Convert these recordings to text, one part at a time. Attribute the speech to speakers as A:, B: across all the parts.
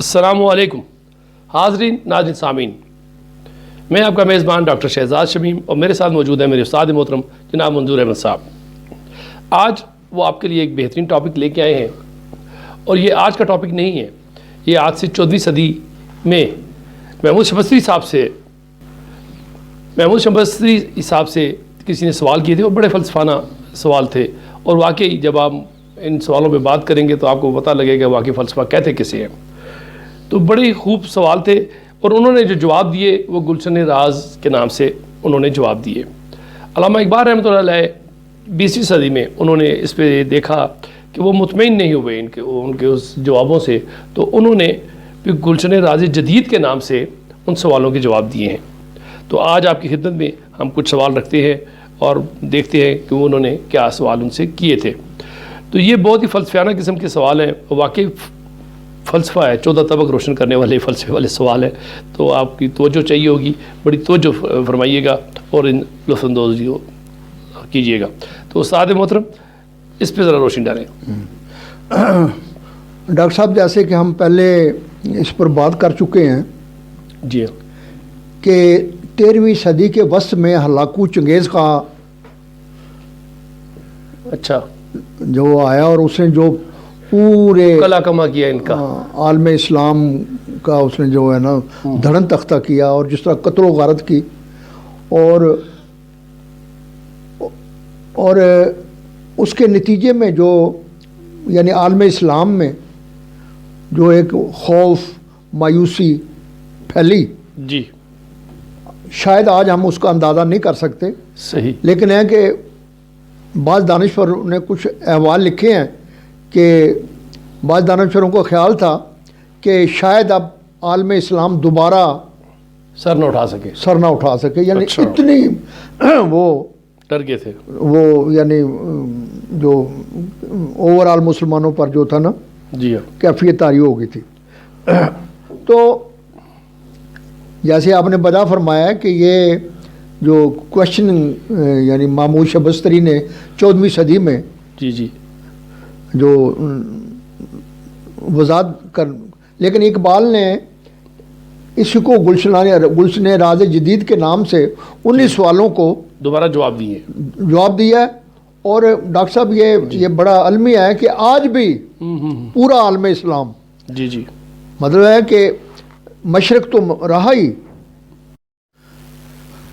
A: السلام علیکم حاضرین ناظرین سامعین، میں آپ کا میزبان ڈاکٹر شہزاد شمیم اور میرے ساتھ موجود ہے میرے استاد محترم جناب منظور احمد صاحب۔ آج وہ آپ کے لیے ایک بہترین ٹاپک لے کے آئے ہیں، اور یہ آج کا ٹاپک نہیں ہے، یہ آج سے 14ویں صدی میں محمود شبستری صاحب سے کسی نے سوال کیے تھے، اور بڑے فلسفانہ سوال تھے، اور واقعی جب آپ ان سوالوں پہ بات کریں گے تو آپ کو پتہ لگے گا واقعی فلسفہ کہتے کسے ہیں۔ تو بڑے خوب سوال تھے، اور انہوں نے جو جواب دیے وہ گلشن راز کے نام سے انہوں نے جواب دیے۔ علامہ اقبال رحمۃ اللہ علیہ 20ویں صدی میں انہوں نے اس پہ دیکھا کہ وہ مطمئن نہیں ہوئے ان کے اس جوابوں سے، تو انہوں نے پھر گلشن راز جدید کے نام سے ان سوالوں کے جواب دیے ہیں۔ تو آج آپ کی خدمت میں ہم کچھ سوال رکھتے ہیں اور دیکھتے ہیں کہ انہوں نے کیا سوال ان سے کیے تھے۔ تو یہ بہت ہی فلسفیانہ قسم کے سوال ہیں، واقعی فلسفہ ہے، 14 طبق روشن کرنے والے فلسفے والے سوال ہیں، تو آپ کی توجہ چاہیے ہوگی، بڑی توجہ فرمائیے گا اور ان لطف اندوزی کیجیے گا۔ تو استاد محترم اس پہ ذرا روشنی ڈالیں۔
B: ڈاکٹر صاحب، جیسے کہ ہم پہلے اس پر بات کر چکے ہیں
A: جی
B: کہ 13ویں صدی کے وسط میں ہلاکو چنگیز کا
A: اچھا
B: جو آیا، اور اس نے جو پورے
A: کلا کما کیا ان کا
B: عالم اسلام کا اس نے جو ہے نا دھڑن تختہ کیا، اور جس طرح قتل و غارت کی، اور اس کے نتیجے میں جو یعنی عالم اسلام میں جو ایک خوف مایوسی پھیلی،
A: جی
B: شاید آج ہم اس کا اندازہ نہیں کر سکتے،
A: صحیح،
B: لیکن ہے کہ بعض دانشوروں نے کچھ احوال لکھے ہیں کہ بعض دانشوروں کو خیال تھا کہ شاید اب عالم اسلام دوبارہ
A: سر نہ اٹھا سکے،
B: یعنی
A: اچھا،
B: اتنی وہ
A: ڈر گئے تھے،
B: وہ یعنی جو اوور آل مسلمانوں پر جو تھا نا
A: جی
B: کیفیت طاری ہو گئی تھی۔ تو جیسے آپ نے بدا فرمایا کہ یہ جو کوشچن یعنی محمود شبستری نے 14ویں صدی میں
A: جی
B: جو وضاحت کر، لیکن اقبال نے اس کو گلشن راز جدید کے نام سے 19 سوالوں کو
A: دوبارہ جواب
B: دیا ہے۔ اور ڈاکٹر صاحب یہ بڑا المیہ ہے کہ آج بھی پورا عالم اسلام
A: جی
B: مطلب ہے کہ مشرق تو رہا ہی،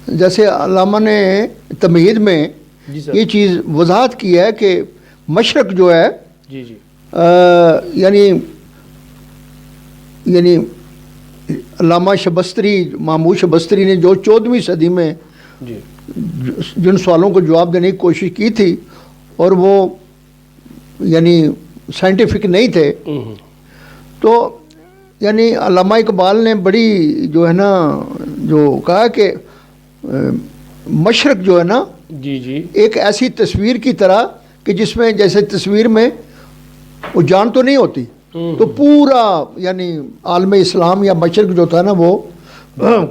B: جیسے علامہ نے تمہید میں یہ چیز وضاحت کی ہے کہ مشرق جو ہے
A: جی
B: یعنی علامہ شبستری محمود شبستری نے جو 14ویں صدی میں جن سوالوں کو جواب دینے کی کوشش کی تھی، اور وہ یعنی سائنٹیفک نہیں تھے، تو یعنی علامہ اقبال نے بڑی جو ہے نا جو کہا کہ مشرق جو ہے نا
A: جی
B: ایک ایسی تصویر کی طرح کہ جس میں جیسے تصویر میں وہ جان تو نہیں ہوتی، تو پورا یعنی عالم اسلام یا مشرق جو تھا نا وہ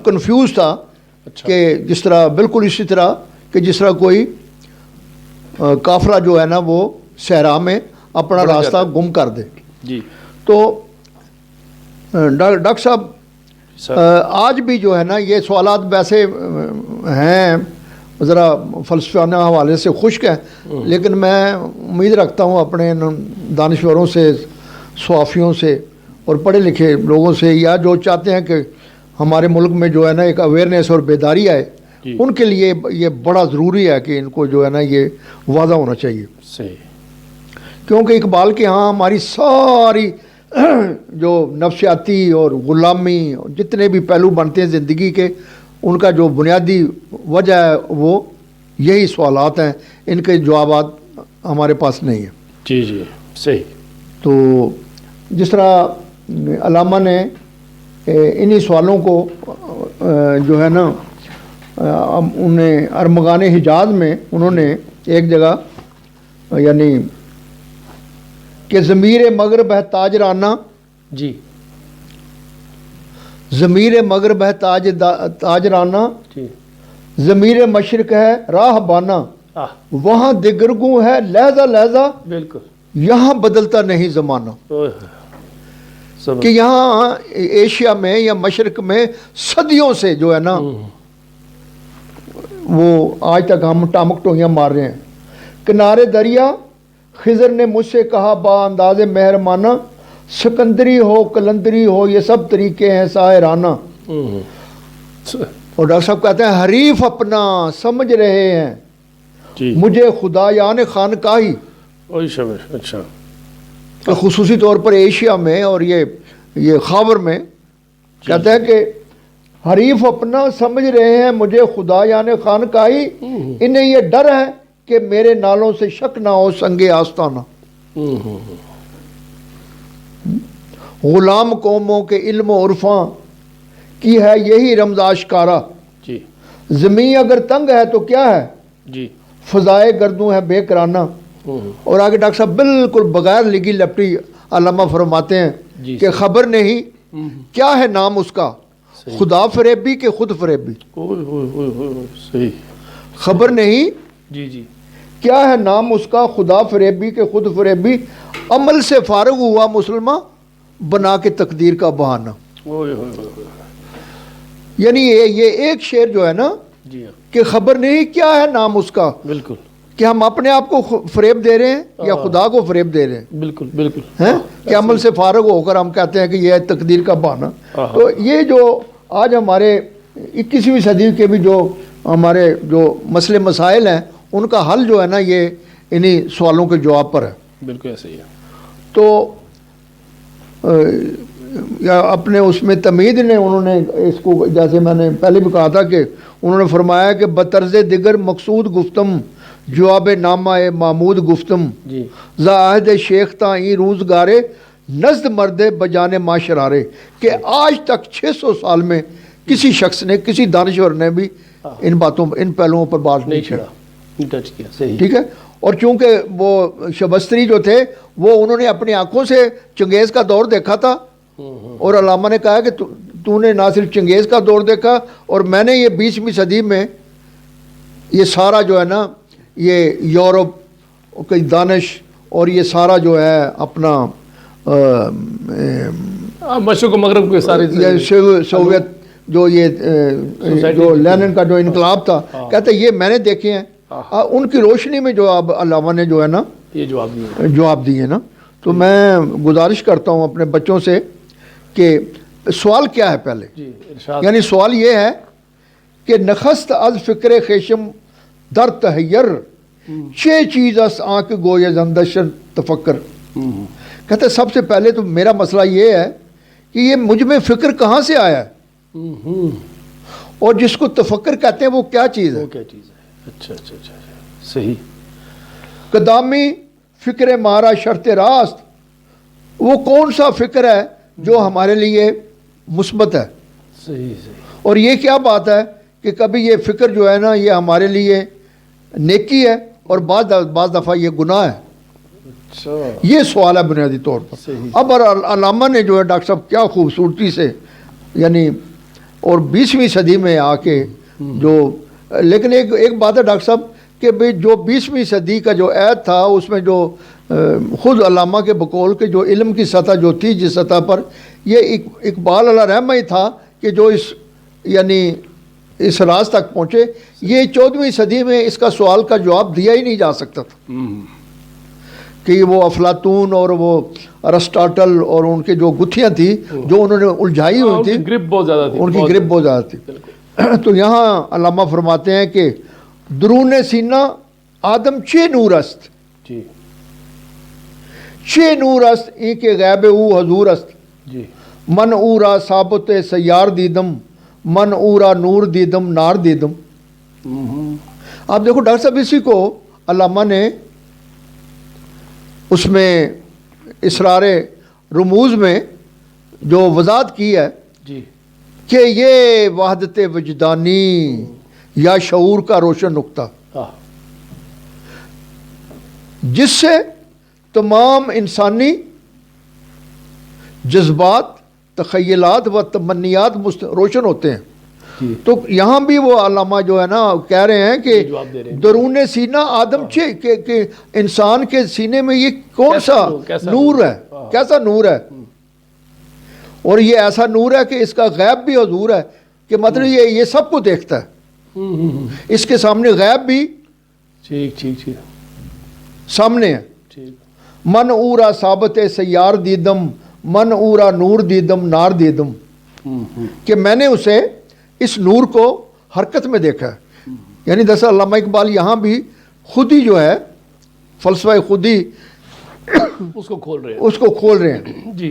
B: کنفیوز تھا، کہ جس طرح بالکل اسی طرح کہ جس طرح کوئی قافلہ جو ہے نا وہ صحرا میں اپنا راستہ گم کر دے۔
A: جی
B: تو ڈاکٹر صاحب آج بھی جو ہے نا یہ سوالات ویسے ہیں ذرا فلسفیانہ حوالے سے خشک ہیں، لیکن میں امید رکھتا ہوں اپنے دانشوروں سے، صحافیوں سے اور پڑھے لکھے لوگوں سے، یا جو چاہتے ہیں کہ ہمارے ملک میں جو ہے نا ایک اویئرنیس اور بیداری آئے، ان کے لیے یہ بڑا ضروری ہے کہ ان کو جو ہے نا یہ واضح ہونا چاہیے۔
A: صحیح،
B: کیونکہ اقبال کے ہاں ہماری ساری جو نفسیاتی اور غلامی جتنے بھی پہلو بنتے ہیں زندگی کے، ان کا جو بنیادی وجہ ہے وہ یہی سوالات ہیں، ان کے جوابات ہمارے پاس نہیں ہیں۔
A: جی صحیح۔
B: تو جس طرح علامہ نے انہی سوالوں کو جو ہے نا انہیں ارمغان حجاز میں انہوں نے ایک جگہ یعنی کہ ضمیر مغرب ہے تاجرانہ،
A: جی
B: ضمیر مغرب ہے تاجرانہ، ضمیر مشرق ہے راہ بانہ، وہاں دگرگوں ہے لہذا لہذا،
A: بالکل
B: یہاں بدلتا نہیں زمانہ۔ کہ یہاں ایشیا میں یا مشرق میں صدیوں سے جو ہے نا وہ آج تک ہم ٹامک ٹوہیاں مار رہے ہیں۔ کنارے دریا خضر نے مجھ سے کہا با انداز مہرمانہ، سکندری ہو کلندری ہو یہ سب طریقے ہیں ساحرانہ۔ اور ڈاکٹر صاحب کہتے ہیں حریف اپنا سمجھ رہے ہیں مجھے خدا یعنی خانقاہی۔
A: اچھا،
B: خصوصی طور پر ایشیا میں اور یہ خاور میں کہتا ہے کہ حریف اپنا سمجھ رہے ہیں مجھے خدا یعنی خانقاہی، انہیں یہ ڈر ہے کہ میرے نالوں سے شک نہ ہو سنگ آستانہ۔ غلام قوموں کے علم و عرفاں کی ہے یہی رمز آشکارا، زمین اگر تنگ ہے تو کیا ہے فضائے گردوں ہے بے کرانہ۔ اور آگے ڈاکٹر صاحب بالکل بغیر لگی لپٹی علامہ فرماتے ہیں کہ خبر نہیں کیا ہے نام اس کا خدا فریبی کے خود فریبی۔ خبر نہیں کیا ہے نام اس کا خدا فریبی کے خود فریبی، عمل سے فارغ ہوا مسلمان بنا کے تقدیر کا بہانہ۔ یعنی یہ ایک شعر جو ہے نا کہ خبر نہیں کیا ہے نام اس کا،
A: بالکل
B: کہ ہم اپنے آپ کو فریب دے رہے ہیں یا خدا کو فریب دے رہے ہیں،
A: بالکل
B: ہیں کہ عمل سے فارغ ہو کر ہم کہتے ہیں کہ یہ تقدیر کا بہانہ۔ تو یہ جو آج ہمارے 21ویں صدی کے بھی جو ہمارے جو مسئلے مسائل ہیں ان کا حل جو ہے نا یہ انہی سوالوں کے جواب پر ہے۔
A: بالکل ایسے ہی ہے۔
B: تو یا اپنے اس میں تمید نے انہوں نے اس کو جیسے میں نے پہلے بھی کہا تھا کہ انہوں نے فرمایا کہ بطرز دیگر مقصود گفتم جواب نامہ محمود گفتم زاہد شیخ تا این روزگارے نزد مرد بجانے معاشرارے، کہ آج تک 600 سال میں کسی شخص نے کسی دانشور نے بھی ان باتوں ان پہلوؤں پر بات نہیں کیا، ٹھیک ہے۔ اور چونکہ وہ شبستری جو تھے وہ انہوں نے اپنی آنکھوں سے چنگیز کا دور دیکھا تھا، اور علامہ نے کہا کہ تو نے نہ صرف چنگیز کا دور دیکھا اور میں نے یہ 20ویں صدی میں یہ سارا جو ہے نا یہ یورپ کی دانش اور یہ سارا جو ہے اپنا
A: مشرق و مغرب کے سارے
B: سوویت جو یہ جو لینن کا جو انقلاب تھا کہتے یہ میں نے دیکھے ہیں، ان کی روشنی میں جو اب علامہ نے جو ہے نا
A: یہ
B: جواب دیے نا۔ تو میں گزارش کرتا ہوں اپنے بچوں سے کہ سوال کیا ہے پہلے، یعنی سوال یہ ہے کہ نخست از فکر خیشم در تحیر چھ چیز اس آنکھ گویا زندشر تفکر۔ کہتے سب سے پہلے تو میرا مسئلہ یہ ہے کہ یہ مجھ میں فکر کہاں سے آیا ہے اور جس کو تفکر کہتے ہیں وہ کیا چیز ہے۔
A: اچھا صحیح۔
B: قدامی فکر مارا شرط راست، وہ کون سا فکر ہے جو ہمارے لیے مثبت ہے۔
A: صحیح۔
B: اور یہ کیا بات ہے کہ کبھی یہ فکر جو ہے نا یہ ہمارے لیے نیکی ہے اور بعض دفعہ یہ گناہ ہے۔ یہ سوال ہے بنیادی طور پر۔ اب علامہ نے جو ہے ڈاکٹر صاحب کیا خوبصورتی سے یعنی اور 20ویں صدی میں آ کے جو، لیکن ایک بات ہے ڈاکٹر صاحب کہ بھئی جو 20ویں صدی کا جو عہد تھا اس میں جو خود علامہ کے بقول کے جو علم کی سطح جو تھی جس سطح پر یہ اقبال علیہ رحمہ ہی تھا کہ جو یعنی اس راز تک پہنچے، یہ 14ویں صدی میں اس کا سوال کا جواب دیا ہی نہیں جا سکتا تھا کہ وہ افلاطون اور وہ ارسطاٹل اور ان کے جو گتھیاں تھیں جو انہوں نے الجھائی ہوئی تھی،
A: گرپ بہت زیادہ تھی،
B: ان کی گرپ بہت زیادہ تھی۔ تو یہاں علامہ فرماتے ہیں کہ درون سینہ آدم چھ نور است، چھ نور است این کے غیب او حضور است، من او را ثابت سیار دیدم من او را نور دیدم نار دیدم۔ آپ دیکھو ڈاکٹر صاحب اسی کو علامہ نے اس میں اسرار رموز میں جو وضاحت کی ہے کہ یہ وحدت وجدانی یا شعور کا روشن نقطہ جس سے تمام انسانی جذبات تخیلات و تمنیات روشن ہوتے ہیں۔ تو یہاں بھی وہ علامہ جو ہے نا کہہ رہے ہیں کہ درون سینہ آدم کہ انسان کے سینے میں یہ کون سا نور ہے، کیسا نور ہے اور یہ ایسا نور ہے کہ اس کا غیب بھی حضور ہے، کہ مطلب یہ سب کو دیکھتا ہے، اس کے سامنے غیب بھی
A: ٹھیک ٹھیک ٹھیک
B: سامنے ہے۔
A: ٹھیک
B: من اورا ثابت سیار دیدم، من اورا نور دیدم نار دیدم، کہ میں نے اسے اس نور کو حرکت میں دیکھا ہے۔ یعنی دراصل علامہ اقبال یہاں بھی خود ہی جو ہے فلسفہ خود ہی
A: اس کو کھول رہے ہیں،
B: اس کو کھول رہے ہیں۔
A: جی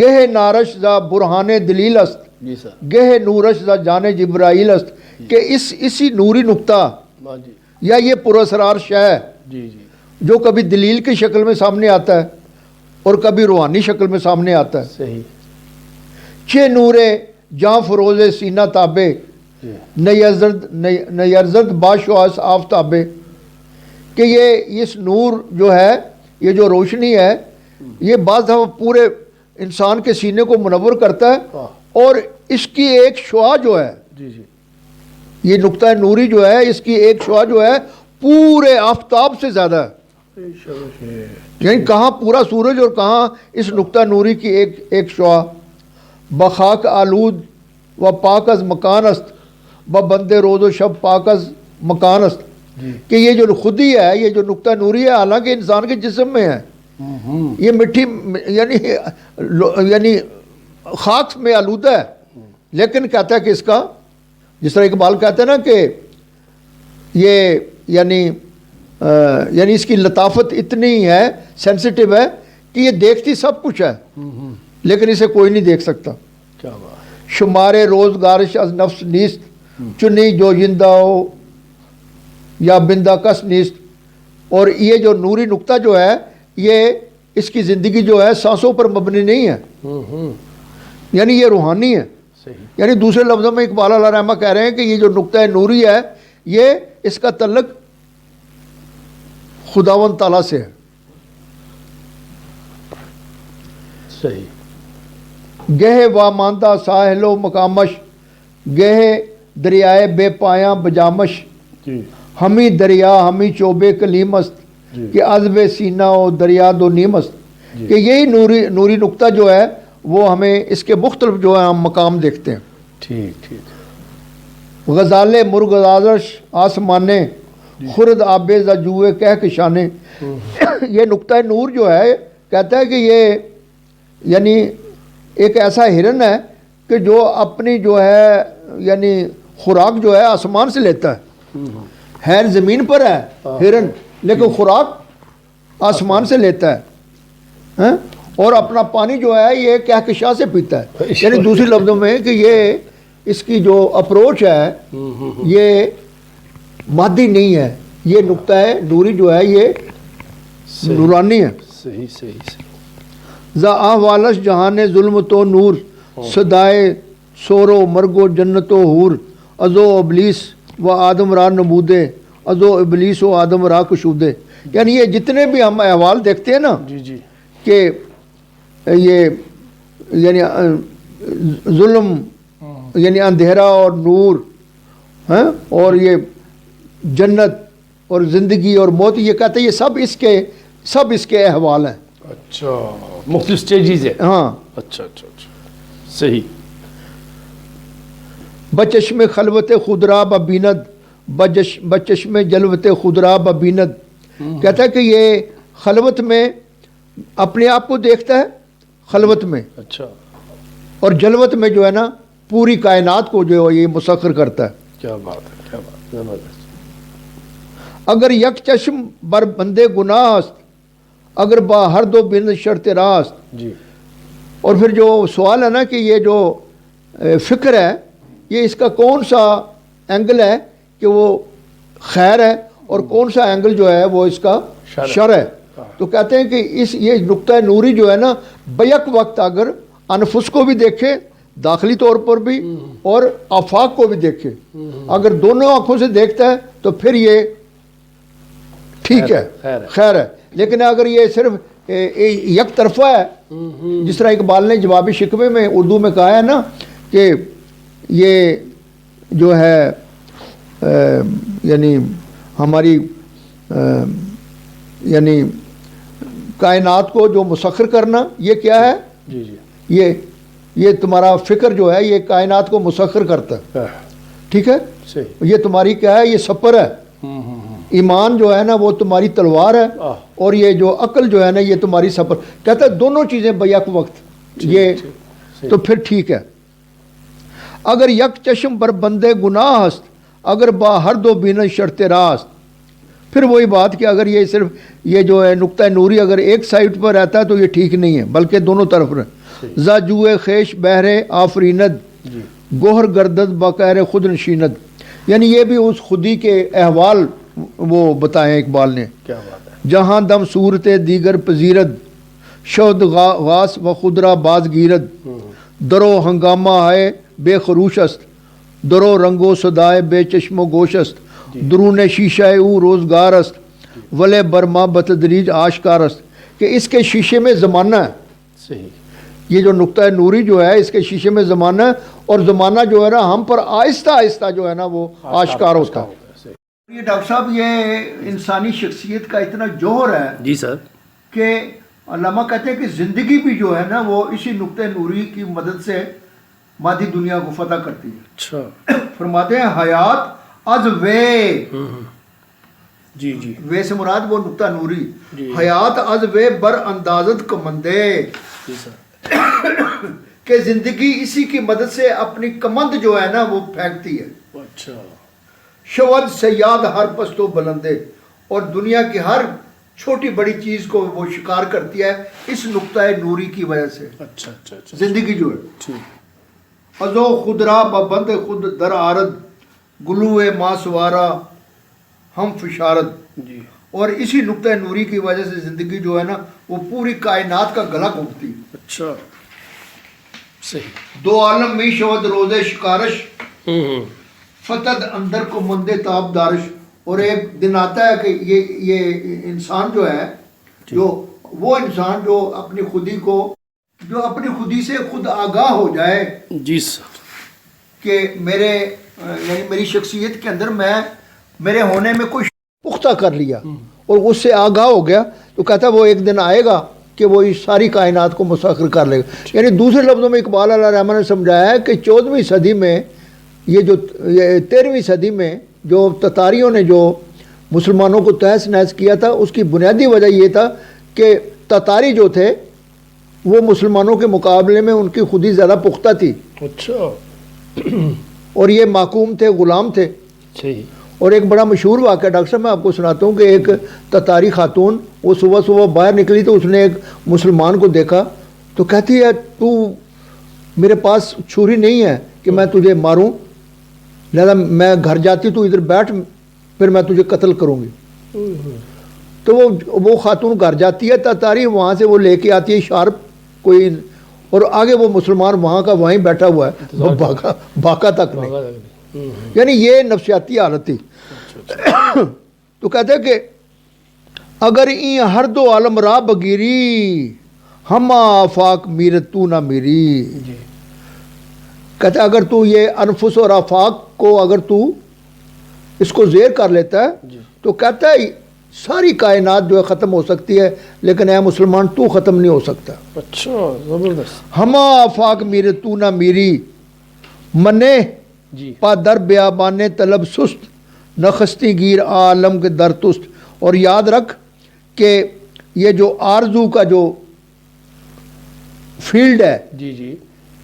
B: گہ نارش ذا برہان دلیل است،
A: جی سر،
B: گہ نورش ذا جان جبرائیل است، کہ اسی نوری نقطہ
A: ہاں جی
B: یا یہ پراسرار شے
A: جی جی
B: جو کبھی دلیل کی شکل میں سامنے آتا ہے اور کبھی روحانی شکل میں سامنے آتا ہے۔
A: صحیح
B: چھ نورے جاں فروز سینہ تابے،
A: جی
B: نیرزد باشواس آفتابے، کہ یہ اس نور جو ہے، یہ جو روشنی ہے، یہ بعض دفعہ پورے انسان کے سینے کو منور کرتا ہے، اور اس کی ایک شعاع جو ہے،
A: جی جی
B: یہ نقطہ نوری جو ہے، اس کی ایک شعاع جو ہے پورے آفتاب سے زیادہ ہے۔ یعنی کہاں پورا سورج اور کہاں اس نقطہ نوری کی ایک شعاع۔ بخاک آلود و پاک از مکان است، بندے روز و شب پاک از مکان است، کہ یہ جو خودی ہے، یہ جو نقطہ نوری ہے، حالانکہ انسان کے جسم میں ہے، یہ مٹی یعنی خاک میں آلودہ ہے، لیکن کہتا ہے کہ اس کا، جس طرح اقبال کہتا ہے نا کہ یہ یعنی اس کی لطافت اتنی ہے، سینسٹیو ہے، کہ یہ دیکھتی سب کچھ ہے لیکن اسے کوئی نہیں دیکھ سکتا۔
A: کیا بات،
B: شمار روزگارش از نفس نیست، چنی جو زندہ ہو یا بندہ کس نیست، اور یہ جو نوری نقطہ جو ہے، یہ اس کی زندگی جو ہے سانسوں پر مبنی نہیں ہے، یعنی یہ روحانی ہے۔
A: صحیح،
B: یعنی دوسرے لفظوں میں اقبال علیہ رحمہ کہہ رہے ہیں کہ یہ جو نقطہ نوری ہے، یہ اس کا تعلق خداوند تعالیٰ سے ہے۔
A: صحیح،
B: گہ و ماندہ ساحل و مقامش، گہ دریائے بے پایاں بجامش،
A: جی
B: ہمی دریا ہمی چوبے کلیم است،
A: جی
B: کہ عذب سینہ و دریا دو نیم است،
A: جی،
B: کہ یہی نوری نقطہ جو ہے وہ ہمیں اس کے مختلف جو ہے ہم مقام دیکھتے ہیں۔
A: ٹھیک ٹھیک،
B: غزال مرغزادش آسمانے، خرد آب زجوے کہہ کشانے، یہ نقطہ نور جو ہے کہتا ہے کہ یہ یعنی ایک ایسا ہرن ہے کہ جو اپنی جو ہے یعنی خوراک جو ہے آسمان سے لیتا ہے زمین پر ہے ہرن، لیکن خوراک آسمان سے لیتا ہے، اور اپنا پانی جو ہے یہ کہکشاں سے پیتا ہے۔ یعنی دوسرے لفظوں میں کہ یہ اس کی جو اپروچ ہے یہ مادی نہیں ہے، یہ نقطہ ہے نوری جو ہے یہ نورانی ہے۔
A: صحیح صحیح صحیح،
B: ذا احوالش جہان ظلم تو نور، صدائے سور و مرگ و جنت و حور، ازو ابلیس و آدم را نمودے، ازو ابلیس و آدم را کشودے، یعنی یہ جتنے بھی ہم احوال دیکھتے ہیں نا
A: جی جی،
B: کہ یہ یعنی ظلم یعنی اندھیرا اور نور، اور یہ جنت اور زندگی اور موت، یہ کہتے ہیں یہ سب اس کے احوال ہیں۔
A: اچھا، مختلف سٹیجز ہے،
B: ہاں،
A: اچھا اچھا اچھا، صحیح،
B: بچشم خلوت خدرا ببیند، بچشم جلوت خدرا ببیند، کہتا ہے کہ یہ خلوت میں اپنے آپ کو دیکھتا ہے، خلوت میں،
A: اچھا،
B: اور جلوت میں جو ہے نا پوری کائنات کو جو ہے یہ مسخر کرتا ہے۔
A: کیا بات ہے، کیا بات، زبردست،
B: اگر یک چشم بر بندے گناہ است، اگر با ہر دو بند شرط راست،
A: جی
B: اور پھر جو سوال ہے نا کہ یہ جو فکر ہے یہ اس کا کون سا اینگل ہے کہ وہ خیر ہے، اور کون سا اینگل جو ہے وہ اس کا شر ہے، تو کہتے ہیں کہ یہ نقطہ نوری جو ہے نا بیک وقت اگر انفس کو بھی دیکھے داخلی طور پر بھی اور آفاق کو بھی دیکھے، اگر دونوں آنکھوں سے دیکھتا ہے تو پھر یہ ٹھیک ہے، خیر ہے، لیکن اگر یہ صرف یک طرفہ ہے، جس طرح اقبال نے جوابی شکوے میں اردو میں کہا ہے نا کہ یہ جو ہے یعنی ہماری یعنی کائنات کو جو مسخر کرنا، یہ کیا ہے؟
A: جی جی،
B: یہ یہ تمہارا فکر جو ہے یہ کائنات کو مسخر کرتا ہے، ٹھیک ہے،
A: صحیح،
B: یہ تمہاری کیا ہے، یہ سپر ہے، ایمان جو ہے نا وہ تمہاری تلوار ہے، اور یہ جو عقل جو ہے نا یہ تمہاری سپر، کہتا ہے دونوں چیزیں بیک وقت، یہ تو پھر ٹھیک ہے۔ اگر یک چشم پر بندے گناہ ہست، اگر با ہر دو بینن شرط راست، پھر وہی بات کہ اگر یہ صرف یہ جو ہے نقطہ نوری اگر ایک سائٹ پر رہتا ہے تو یہ ٹھیک نہیں ہے، بلکہ دونوں طرف رہے، زا جوئے خیش بہرے آفریند، گوہر گردد بقیر خود نشیند، یعنی یہ بھی اس خودی کے احوال وہ بتائیں اقبال نے،
A: کیا بات ہے،
B: جہاں دم صورت دیگر پذیرد، شود غاس و خدرہ باز گیرد، درو ہنگامہ ہے بے خروش است، درو رنگو صدائے بے چشم و گوش است، درون شیشہ او روزگار است، ولے برما بتدریج آشکار است، کہ اس کے شیشے میں زمانہ ہے،
A: صحیح،
B: یہ جو نقطہ نوری جو ہے اس کے شیشے میں زمانہ ہے، اور زمانہ جو ہے نا ہم پر آہستہ آہستہ جو ہے نا وہ آشکار ہوتا ہے۔ یہ ڈاکٹر صاحب یہ انسانی شخصیت کا اتنا جوہر ہے
A: جی سر،
B: کہ علامہ کہتے ہیں کہ زندگی بھی جو ہے نا وہ اسی نقطہ نوری کی مدد سے مادی دنیا کو فتح کرتی ہے۔
A: اچھا،
B: فرماتے ہیں حیات از وے،
A: جی جی
B: وے سے مراد وہ نقطہ نوری،
A: جی،
B: حیات از وے بر اندازت کمندے،
A: جی سر،
B: کہ زندگی اسی کی مدد سے اپنی کمند جو ہے نا وہ پھینکتی ہے،
A: اچھا،
B: شود سیاد ہر پستو بلندے، اور دنیا کی ہر چھوٹی بڑی چیز کو وہ شکار کرتی ہے اس نقطہ نوری کی وجہ سے،
A: اچھا اچھا اچھا،
B: زندگی جو ہے
A: ٹھیک،
B: ازو خدرا بند خود در آرد، گلوے ما سوارا ہم فشارد،
A: جی،
B: اور اسی نقطہ نوری کی وجہ سے زندگی جو ہے نا وہ پوری کائنات کا گلا گھونٹتی ہے۔
A: اچھا، صحیح،
B: دو عالم میں شود روزے شکارش، فتد اندر کو مندے تاب دارش، اور ایک دن آتا ہے کہ یہ انسان جو ہے، جو وہ انسان جو اپنی خودی کو، جو اپنی خودی سے خود آگاہ ہو جائے
A: جی سر،
B: کہ میرے یعنی میری شخصیت کے اندر میرے ہونے میں کوئی پختہ کر لیا اور اس سے آگاہ ہو گیا، تو کہتا ہے وہ ایک دن آئے گا کہ وہ اس ساری کائنات کو مسخر کر لے گا۔ یعنی دوسرے لفظوں میں اقبال علیہ الرحمٰن نے سمجھایا ہے کہ 14ویں صدی میں یہ 13ویں صدی میں جو تتاریوں نے جو مسلمانوں کو تہس نہس کیا تھا، اس کی بنیادی وجہ یہ تھا کہ تتاری جو تھے وہ مسلمانوں کے مقابلے میں ان کی خودی زیادہ پختہ تھی،
A: اچھا،
B: اور یہ محکوم تھے، غلام تھے۔
A: صحیح،
B: اور ایک بڑا مشہور واقعہ ڈاکٹر صاحب میں آپ کو سناتا ہوں کہ ایک تتاری خاتون وہ صبح صبح باہر نکلی تو اس نے ایک مسلمان کو دیکھا تو کہتی ہے تو میرے پاس چھری نہیں ہے کہ میں تجھے ماروں، لہذا میں گھر جاتی تو ادھر بیٹھ، پھر میں تجھے قتل کروں گی۔ تو وہ خاتون گھر جاتی ہے تتاری، وہاں سے وہ لے کے آتی ہے شارپ کوئی، اور آگے وہ مسلمان وہاں کا وہیں بیٹھا ہوا ہے، وہ بھاگا تک نہیں، یعنی یہ نفسیاتی حالت تھی۔ تو کہتے ہیں کہ اگر این ہر دو عالم راہ بگیری، ہم آفاق میرت تو نہ میری، کہتے ہیں اگر تو یہ انفس اور آفاق کو اگر تو اس کو زیر کر لیتا ہے تو کہتا ہے ساری کائنات جو ہے ختم ہو سکتی ہے، لیکن اے مسلمان تو ختم نہیں ہو سکتا۔
A: اچھا، زبردست،
B: ہم آفاق میرت تو نہ میری، منے
A: جی،
B: پا در بیابان طلب سست، نخستی گیر عالم کے در تست۔ اور یاد رکھ کہ یہ جو آرزو کا جو فیلڈ ہے،
A: جی جی،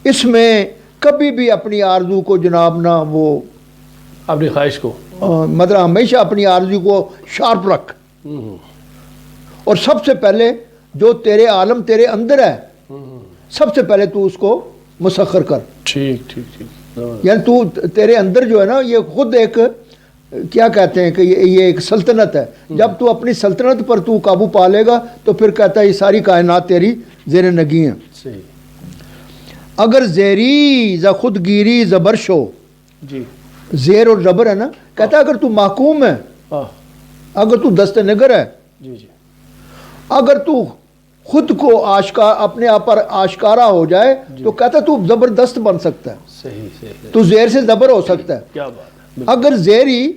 B: اس میں کبھی بھی اپنی آرزو کو جناب نہ وہ
A: اپنی خواہش کو،
B: مطلب ہمیشہ اپنی آرزو کو شارپ رکھ، اور سب سے پہلے جو تیرے عالم تیرے اندر ہے سب سے پہلے تو اس کو مسخر کر۔
A: ٹھیک ٹھیک ٹھیک،
B: یعنی تو تیرے اندر جو ہے نا یہ خود ایک کیا کہتے ہیں کہ یہ ایک سلطنت ہے، جب تو اپنی سلطنت پر تو قابو پا لے گا تو پھر کہتا ہے یہ ساری کائنات تیری زیر نگی ہیں۔
A: صحیح،
B: اگر زیری ز خود گیری زبر شو،
A: جی،
B: زیر اور زبر ہے نا، کہتا ہے اگر تو محکوم ہے، اگر تو دست نگر ہے،
A: جی جی،
B: اگر تو خود کو اپنے آپ پر آشکارا ہو جائے تو کہتا ہے تو زبردست بن سکتا ہے،
A: صحیح صحیح،
B: تو زیر سے زبر ہو سکتا ہے۔
A: کیا بات ہے،
B: اگر زیری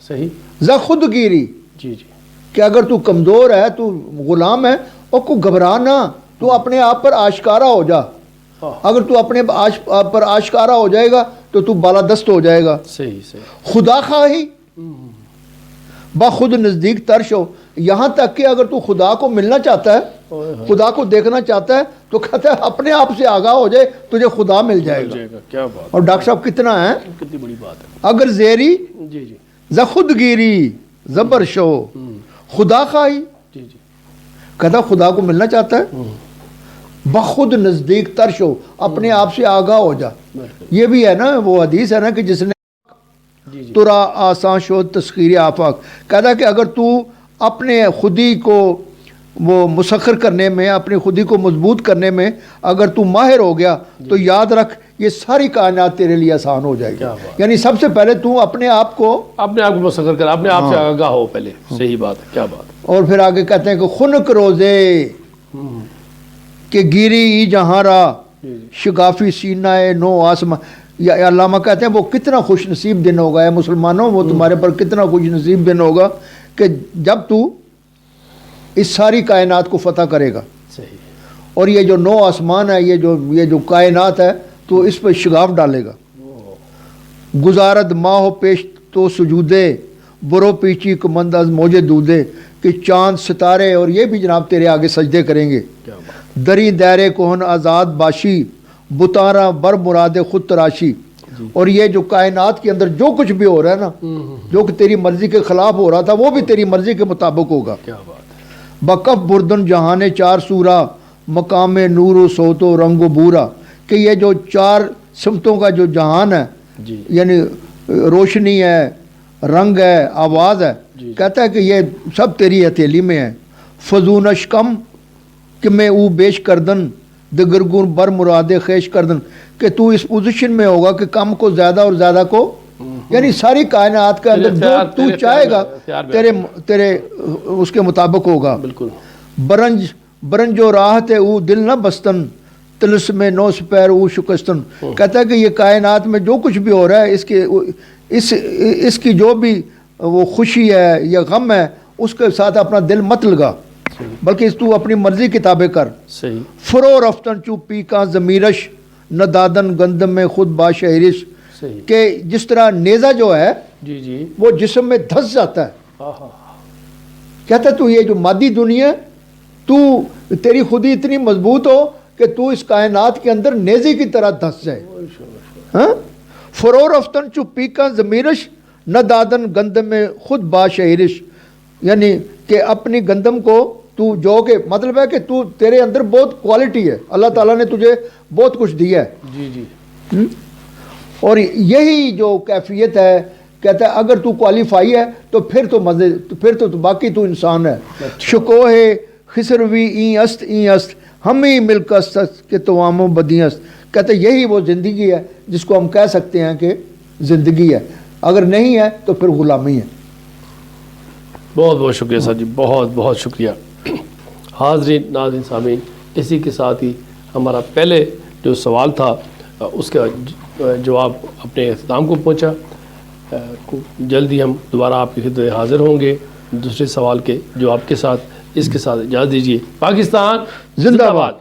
A: صحیح،
B: ز خود گیری،
A: جی جی،
B: کہ اگر تو کمزور ہے، تو غلام ہے، اور کو گھبرا نہ، تو اپنے آپ پر آشکارا ہو جا، اگر تو اپنے پر آشکارا ہو جائے گا تو تو بالادست ہو جائے گا.
A: صحیح صحیح.
B: خدا خواہی بخود نزدیک ترش ہو. یہاں تک کہ اگر تو خدا کو ملنا چاہتا ہے, خدا کو دیکھنا چاہتا ہے, تو کہتا ہے اپنے آپ سے آگاہ ہو جائے, تجھے خدا مل جائے گا.
A: کیا بات.
B: اور ڈاکٹر صاحب کتنا ہے,
A: کتنی بڑی بات ہے.
B: اگر زیری
A: جی جی
B: خود گیری زبر شو خدا خواہی.
A: جی جی.
B: کہتا خدا کو ملنا چاہتا ہے, بخود نزدیک ترش ہو, اپنے آپ سے آگاہ ہو جا. یہ بھی ہے نا وہ حدیث ہے نا کہ جس نے ترا آسان شو تسخیر آفاق. کہتا کہ اگر تو اپنے خودی کو وہ مسخر کرنے میں, اپنی خودی کو مضبوط کرنے میں اگر تو ماہر ہو گیا تو یاد رکھ یہ ساری کائنات تیرے لیے آسان ہو جائے گی. یعنی سب سے پہلے تو اپنے آپ کو
A: مسخر کر, اپنے آپ سے آگاہ ہو پہلے. صحیح بات ہے. کیا بات.
B: اور پھر آگے کہتے ہیں کہ خنک روزے کہ گیری ای جہاں را شگافی سینہ نو آسمان. یا علامہ کہتے ہیں وہ کتنا خوش نصیب دن ہوگا, ہے مسلمانوں وہ تمہارے پر کتنا خوش نصیب دن ہوگا کہ جب تو اس ساری کائنات کو فتح کرے گا.
A: صحیح.
B: اور یہ جو نو آسمان ہے, یہ جو کائنات ہے, تو اس پہ شگاف ڈالے گا. گزارت ماہ و پیش تو سجودے برو پیچی کمند از موجے دودے. کہ چاند ستارے اور یہ بھی جناب تیرے آگے سجدے کریں گے. دری دیر کوہن آزاد باشی بتارا بر مراد خود تراشی. اور یہ جو کائنات کے اندر جو کچھ بھی ہو رہا ہے نا, جو کہ تیری مرضی کے خلاف ہو رہا تھا, وہ بھی تیری مرضی کے مطابق ہوگا.
A: کیا بات ہے.
B: بکف بردن جہانے چار سورا مقام نور و صوت و رنگ و بورا. کہ یہ جو چار سمتوں کا جو جہان ہے, یعنی روشنی ہے, رنگ ہے, آواز ہے, کہتا ہے کہ یہ سب تیری ہتھیلی میں ہے. فضونش کم کہ میں او بیش کردن دگرگون بر مراد خیش کردن. کہ تو اس پوزیشن میں ہوگا کہ کم کو زیادہ اور زیادہ کو, یعنی ساری کائنات کے اندر جو تو چاہے گا تیرے اس کے مطابق ہوگا. بالکل. برنج و راحت او دل نہ بستن تلس میں نو سپیر او شکستن. کہتا ہے کہ یہ کائنات میں جو کچھ بھی ہو رہا ہے, اس کی جو بھی وہ خوشی ہے یا غم ہے, اس کے ساتھ اپنا دل مت لگا, بلکہ اس تو اپنی مرضی کتابیں کر.
A: صحیح.
B: فرو رفتن چو پی کا ضمیرش نہ دادن گندم میں خود باشہرش. کہ جس طرح نیزہ جو ہے
A: جی جی
B: وہ جسم میں دھس جاتا ہے. کہتا ہے تو یہ جو مادی دنیا, تو تیری خودی اتنی مضبوط ہو کہ تو اس کائنات کے اندر نیزے کی طرح دھس جائے. فرو رفتن چو پی کا ضمیرش نہ دادن گندم میں خود باشہرش. یعنی کہ اپنی گندم کو تو جو کہ مطلب ہے کہ تو تیرے اندر بہت کوالٹی ہے, اللہ تعالیٰ نے تجھے بہت کچھ دیا ہے. جی جی. اور یہی جو کیفیت ہے, کہتا ہے اگر تو کوالیفائی ہے تو پھر تو مزے, پھر تو باقی تو انسان ہے. شکوہ خسروی این است ہم ہی مل کر کہ توامو بدی است. کہتے ہیں یہی وہ زندگی ہے جس کو ہم کہہ سکتے ہیں کہ زندگی ہے, اگر نہیں ہے تو پھر غلامی ہے.
A: بہت بہت شکریہ سر جی, بہت بہت شکریہ. حاضرین ناظرین سامعین, اسی کے ساتھ ہی ہمارا پہلے جو سوال تھا اس کا جواب اپنے اختتام کو پہنچا. جلدی ہم دوبارہ آپ کی خدمت حاضر ہوں گے دوسرے سوال کے جواب کے ساتھ. اس کے ساتھ اجازت دیجیے. پاکستان زندہ باد.